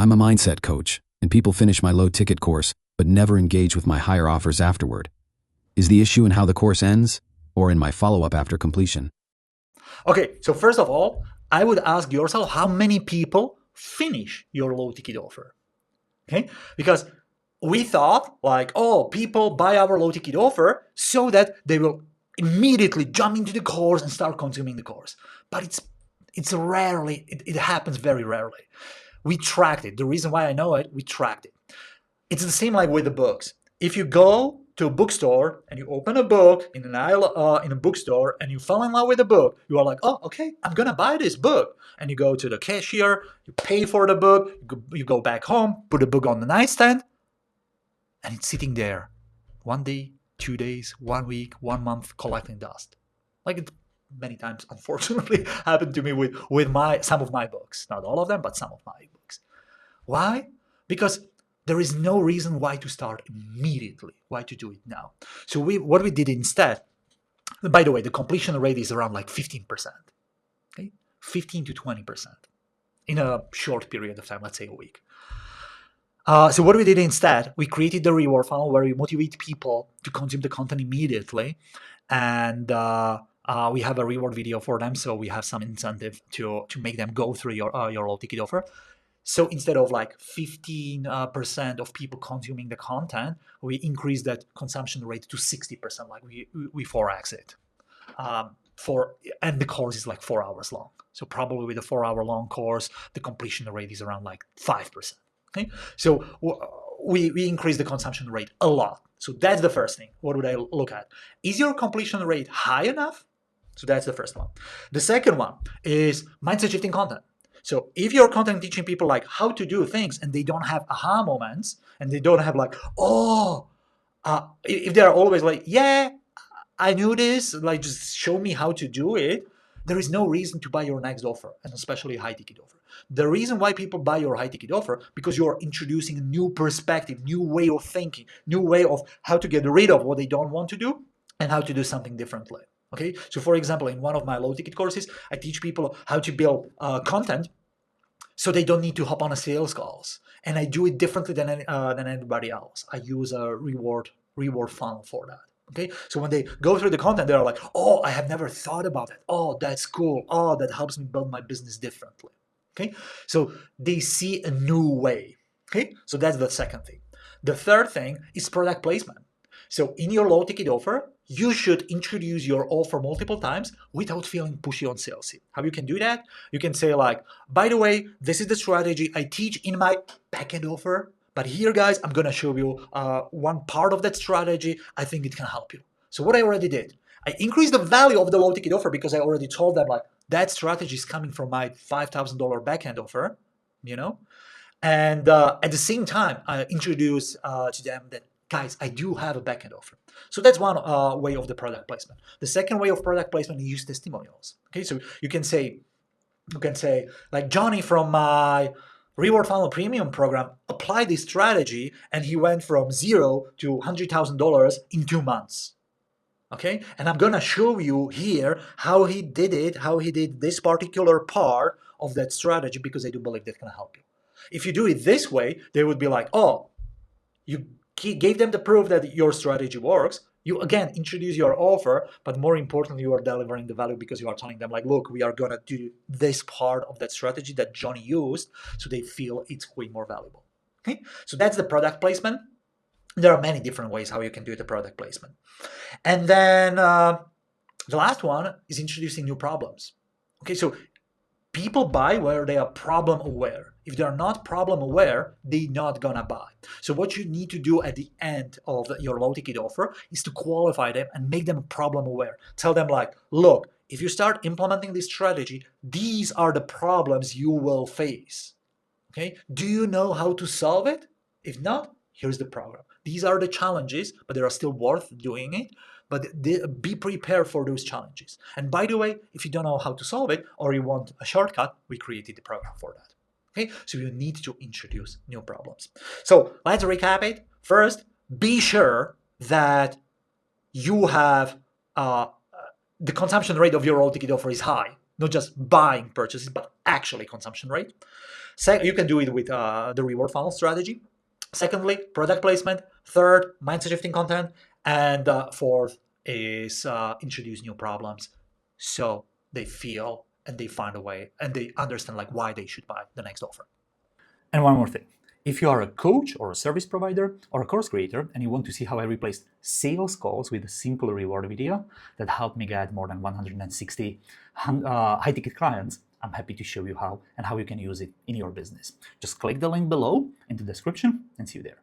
I'm a mindset coach, and people finish my low-ticket course but never engage with my higher offers afterward. Is the issue in how the course ends, or in my follow-up after completion? Okay, so first of all, I would ask yourself how many people finish your low-ticket offer. Okay, because we thought like, oh, people buy our low-ticket offer so that they will immediately jump into the course and start consuming the course. But it's rarely, it happens very rarely. We tracked it. The reason why I know it, we tracked it. It's the same like with the books. If you go to a bookstore and you open a book in an aisle in a bookstore and you fall in love with a book, you are like, oh, okay, I'm gonna buy this book. And you go to the cashier, you pay for the book, you go back home, put the book on the nightstand, and it's sitting there 1 day, 2 days, 1 week, 1 month, collecting dust. Like it many times, unfortunately, happened to me with some of my books. Not all of them, but some of my books. Why? Because there is no reason why to start immediately, why to do it now. So what we did instead, by the way, the completion rate is around like 15%, okay? 15 to 20% in a short period of time, let's say a week. So what we did instead, we created the reward funnel where we motivate people to consume the content immediately, and we have a reward video for them, so we have some incentive to make them go through your low ticket offer. So instead of like 15% of people consuming the content, we increase that consumption rate to 60%, like we 4x it. And the course is like 4 hours long. So probably with a 4-hour long course, the completion rate is around like 5%. Okay, so we increase the consumption rate a lot. So that's the first thing. What would I look at? Is your completion rate high enough? So that's the first one. The second one is mindset shifting content. So if your content teaching people like how to do things and they don't have aha moments and they don't have like, if they're always like, yeah, I knew this, like just show me how to do it, there is no reason to buy your next offer, and especially a high ticket offer. The reason why people buy your high ticket offer, because you're introducing a new perspective, new way of thinking, new way of how to get rid of what they don't want to do and how to do something differently. Okay, so for example, in one of my low ticket courses, I teach people how to build content so they don't need to hop on a sales calls, and I do it differently than anybody else. I use a reward funnel for that. Okay, so when they go through the content, they're like, oh, I have never thought about that. Oh, that's cool. Oh, that helps me build my business differently. Okay, so they see a new way. Okay, so that's the second thing. The third thing is product placement. So in your low ticket offer, you should introduce your offer multiple times without feeling pushy on sales. How you can do that? You can say like, by the way, this is the strategy I teach in my backend offer. But here, guys, I'm going to show you one part of that strategy. I think it can help you. So what I already did, I increased the value of the low ticket offer because I already told them like that strategy is coming from my $5,000 backend offer, you know? And at the same time, I introduce to them that, guys, I do have a backend offer. So that's one way of the product placement. The second way of product placement is use testimonials. Okay, so you can say like Johnny from my Reward Funnel Premium program applied this strategy and he went from $0 to $100,000 in 2 months. Okay, and I'm gonna show you here how he did it, how he did this particular part of that strategy, because I do believe that can help you. If you do it this way, they would be like, oh, you gave them the proof that your strategy works. You again introduce your offer, but more importantly, you are delivering the value because you are telling them like, look, we are gonna do this part of that strategy that Johnny used, so they feel it's way more valuable. Okay, so that's the product placement. There are many different ways how you can do the product placement. And then the last one is introducing new problems. Okay, so people buy where they are problem aware. If they're not problem aware, they're not gonna buy. So what you need to do at the end of your low ticket offer is to qualify them and make them problem aware. Tell them like, look, if you start implementing this strategy, these are the problems you will face. Okay, do you know how to solve it? If not, here's the problem. These are the challenges, but they are still worth doing it. But be prepared for those challenges. And by the way, if you don't know how to solve it or you want a shortcut, we created the program for that. Okay, so you need to introduce new problems. So let's recap it. First, be sure that you have the consumption rate of your low ticket offer is high. not just buying purchases, but actually consumption rate. You can do it with the reward funnel strategy. Secondly, product placement. Third, mindset shifting content. And fourth is introduce new problems so they feel and they find a way and they understand like why they should buy the next offer. And one more thing. If you are a coach or a service provider or a course creator and you want to see how I replaced sales calls with a simple reward video that helped me get more than 160 high-ticket clients, I'm happy to show you how and how you can use it in your business. Just click the link below in the description and see you there.